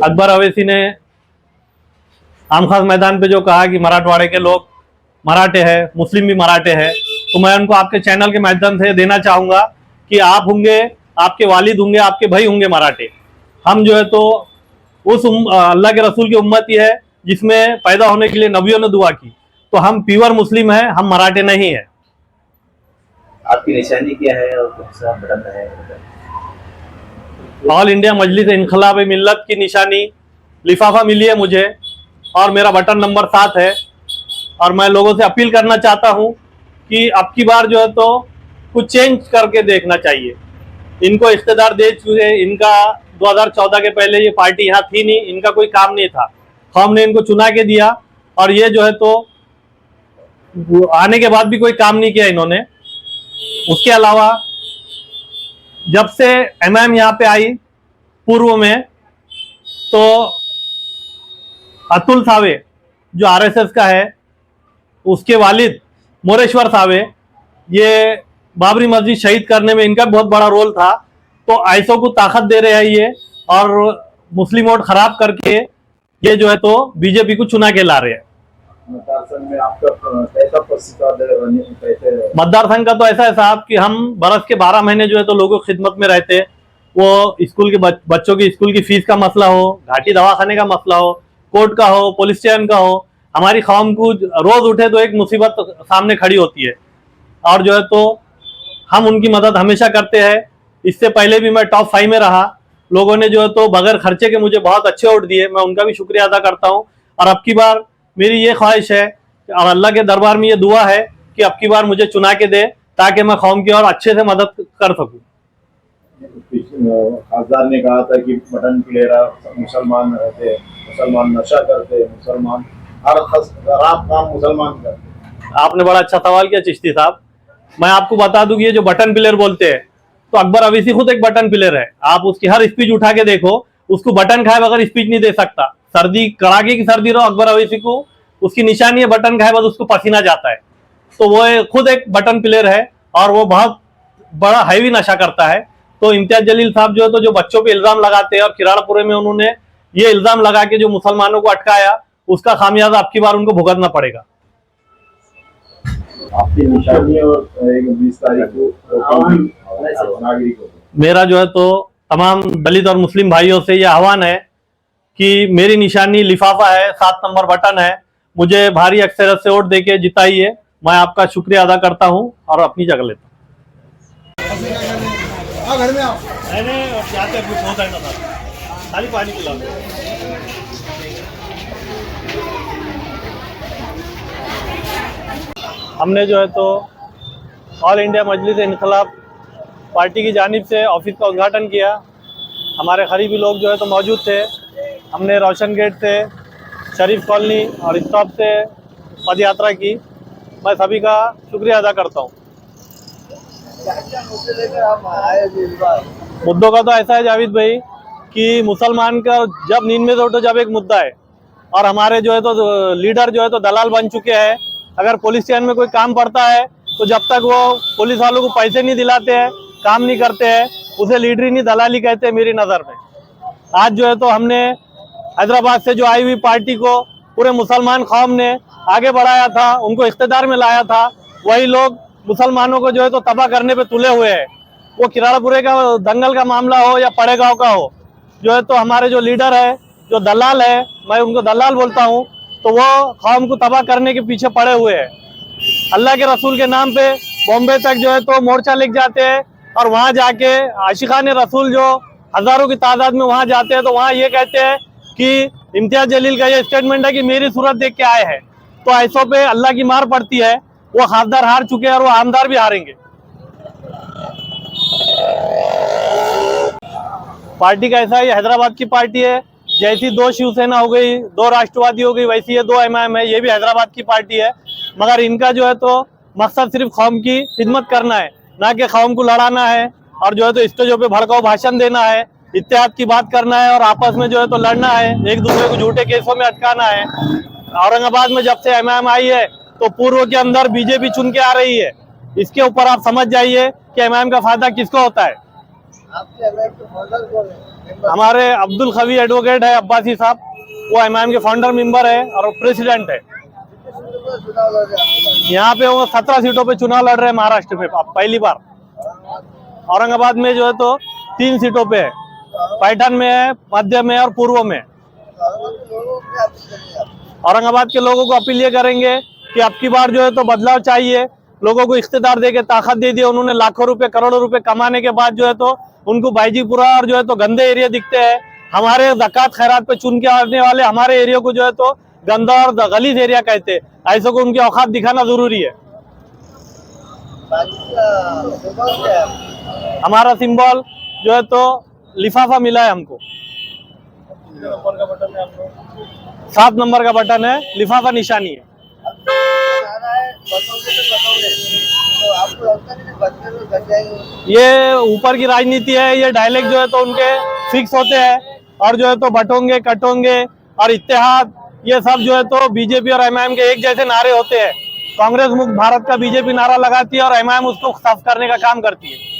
अकबर अवैसी ने आम खास मैदान पे जो कहा कि मराठवाड़े के लोग मराठे हैं, मुस्लिम भी मराठे हैं, तो मैं उनको आपके चैनल के माध्यम से देना चाहूंगा कि आप होंगे, आपके वालिद होंगे, आपके भाई होंगे मराठे। हम जो है तो उस अल्लाह के रसूल की उम्मती है जिसमें पैदा होने के लिए नबियों ने दुआ की, तो हम प्योर मुस्लिम हैं, हम मराठे नहीं है। आपकी निशानी क्या है और कौन सा बटन है? ऑल इंडिया मजलिस इनकलाब मिल्लत की निशानी लिफाफा मिली है मुझे, और मेरा बटन नंबर 7 है। और मैं लोगों से अपील करना चाहता हूं कि अब की बार जो है तो कुछ चेंज करके देखना चाहिए। इनको इख्तियार दे चुके, इनका 2014 के पहले ये पार्टी यहाँ थी नहीं, इनका कोई काम नहीं था, कौम ने इनको चुना के दिया, और ये जो है तो आने के बाद भी कोई काम नहीं किया इन्होंने। उसके अलावा जब से एमआईएम यहाँ पे आई पूर्व में, तो अतुल सावे जो आरएसएस का है, उसके वालिद मोरेश्वर सावे, ये बाबरी मस्जिद शहीद करने में इनका बहुत बड़ा रोल था। तो आईएसओ को ताकत दे रहे हैं ये, और मुस्लिम वोट खराब करके ये जो है तो बीजेपी को चुना के ला रहे हैं। मतदार संघ में आपका कैसा प्रतिशत है? मतदार संघ का तो ऐसा है साहब कि हम बरस के 12 महीने जो है तो लोगों की खिदमत में रहते हैं। वो स्कूल के बच्चों की स्कूल की फीस का मसला हो, घाटी दवाखाने का मसला हो, कोर्ट का हो, पुलिस स्टेशन का हो, हमारी कौम को रोज उठे तो एक मुसीबत सामने खड़ी होती है, और जो है तो हम उनकी मदद हमेशा करते हैं। इससे पहले भी मैं टॉप 5 में रहा, लोगों ने जो है तो बगैर खर्चे के मुझे बहुत अच्छे वोट दिए, मैं उनका भी शुक्रिया अदा करता हूँ। और अब की बार मेरी ये ख्वाहिश है और अल्लाह के दरबार में ये दुआ है कि अब की बार मुझे चुना के दे, ताकि मैं कौम की और अच्छे से मदद कर सकूं। खासदार ने कहा था कि बटन प्लेयर मुसलमान रहते, मुसलमान नशा करते, मुसलमान हर खराब काम मुसलमान करते। आपने बड़ा अच्छा सवाल किया चिश्ती साहब। मैं आपको बता दूं कि ये जो बटन प्लेयर बोलते हैं, तो अकबर अवैसी खुद एक बटन प्लेयर है। आप उसकी हर स्पीच उठा के देखो, उसको बटन खाए बगैर स्पीच नहीं दे सकता। सर्दी, कड़ाके की सर्दी रहो, अकबर अवैसी को उसकी निशानी है बटन खाए, बस उसको पसीना जाता है। तो वो खुद एक बटन प्लेयर है, और वो बहुत बड़ा हैवी नशा करता है। तो इम्तियाज जलील साहब जो है तो जो बच्चों पे इल्जाम लगाते हैं, और किराड़पुरे में उन्होंने ये इल्जाम लगा के जो मुसलमानों को अटकाया, उसका खामियाजा अब की बार उनको भुगतना पड़ेगा। आपकी निशानी और 20 तारीख को नागरिकों, मेरा जो है तो तमाम दलित और मुस्लिम भाइयों से यह आह्वान है कि मेरी निशानी लिफाफा है, 7 नंबर बटन है, मुझे भारी अक्सरियत से वोट देके जिताइए। मैं आपका शुक्रिया अदा करता हूं और अपनी जगह लेता हूं। घर में आओ, खाली पानी पिला। हमने जो है तो ऑल इंडिया मजलिस इनकलाब पार्टी की जानिब से ऑफिस का उद्घाटन किया। हमारे करीबी लोग जो है तो मौजूद थे। हमने रोशन गेट से शरीफ कॉलोनी और स्टॉप से पद यात्रा की। मैं सभी का शुक्रिया अदा करता हूँ। मुद्दों का तो ऐसा है जावेद भाई कि मुसलमान का जब नींद में से उठो, जब एक मुद्दा है, और हमारे जो है तो लीडर जो है तो दलाल बन चुके हैं। अगर पुलिस स्टेशन में कोई काम पड़ता है तो जब तक वो पुलिस वालों को पैसे नहीं दिलाते हैं, काम नहीं करते हैं, उसे लीडरी नहीं दलाली कहते हैं मेरी नज़र में। आज जो है तो हमने हैदराबाद से जो आई हुई पार्टी को पूरे मुसलमान कौम ने आगे बढ़ाया था, उनको इख्तियार में लाया था। वही लोग मुसलमानों को जो है तो तबाह करने पे तुले हुए हैं। वो किराड़पुरे का दंगल का मामला हो या पड़ेगांव का हो, जो है तो हमारे जो लीडर है, जो दलाल है, मैं उनको दलाल बोलता हूँ, तो वो कौम को तबाह करने के पीछे पड़े हुए हैं। अल्लाह के रसूल के नाम पे बॉम्बे तक जो है तो मोर्चा लेके जाते हैं, और वहाँ जाके आशिकाने रसूल जो हजारों की तादाद में वहाँ जाते हैं, तो वहाँ ये कहते हैं कि इम्तियाज जलील का ये स्टेटमेंट है कि मेरी सूरत देख के आए हैं। तो ऐसों पे अल्लाह की मार पड़ती है। वो खासदार हार चुके हैं और वो आमदार भी हारेंगे। पार्टी का ऐसा है, हैदराबाद की पार्टी है। जैसी 2 शिवसेना हो गई, 2 राष्ट्रवादी हो गई, वैसी ये 2 एमआईएम है। ये भी हैदराबाद की पार्टी है, मगर इनका जो है तो मकसद सिर्फ कौम की खिदमत करना है, ना कि कौम को लड़ाना है, और जो है तो स्टेजों पे भड़काऊ भाषण देना है, इत्तेहाद की बात करना है, और आपस में जो है तो लड़ना है, एक दूसरे को झूठे केसों में अटकाना है। औरंगाबाद में जब से एमआईएम आई है तो पूर्व के अंदर बीजेपी चुन के आ रही है। इसके ऊपर आप समझ जाइए कि एमआईएम का फायदा किसको होता है। आपके एमआईएम के फाउंडर कौन है? मेंबर? हमारे अब्दुल खवी एडवोकेट है अब्बासी साहब, वो एमआईएम के फाउंडर मेंबर है और प्रेसिडेंट है। कितने सीटों पर चुनाव लड़ रहे हैं आपके पास? यहाँ पे वो 17 सीटों पे चुनाव लड़ रहे हैं महाराष्ट्र में पहली बार। औरंगाबाद में जो है तो 3 सीटों पे है, पैठन में है, मध्य में और पूर्व में। औरंगाबाद के लोगों को क्या अपील करेंगे आप? औरंगाबाद के लोगों को अपील ये करेंगे कि अब की बार जो है तो बदलाव चाहिए। लोगों को इख्तियार दे के ताकत दे दी उन्होंने, लाखों रुपए करोड़ों रुपए कमाने के बाद जो है तो उनको बाईजीपुरा और जो है तो गंदे एरिया दिखते हैं। हमारे ज़कात खैरात पे चुन के आने वाले हमारे एरिया को जो है तो गंदा और गलीज एरिया कहते हैं। ऐसे को उनकी औकात दिखाना जरूरी है। बाकी का सिंबल क्या है? हमारा सिंबल जो है तो लिफाफा मिला है हमको, कितने नंबर का बटन है आप लोग? 7 नंबर का बटन है, लिफाफा निशानी है। आ रहा है बटोगे तो बटोगे, तो आपको लगता नहीं कि बटने में बच जाएंगे? ये ऊपर की राजनीति है, ये डायलेक्ट जो है तो उनके फिक्स होते हैं और जो है तो बटोंगे कटोंगे और इत्तेहाद, ये सब जो है तो बीजेपी और एमआईएम के एक जैसे नारे होते हैं। कांग्रेस मुक्त भारत का बीजेपी नारा लगाती है और एमआईएम उसको साफ करने का काम करती है।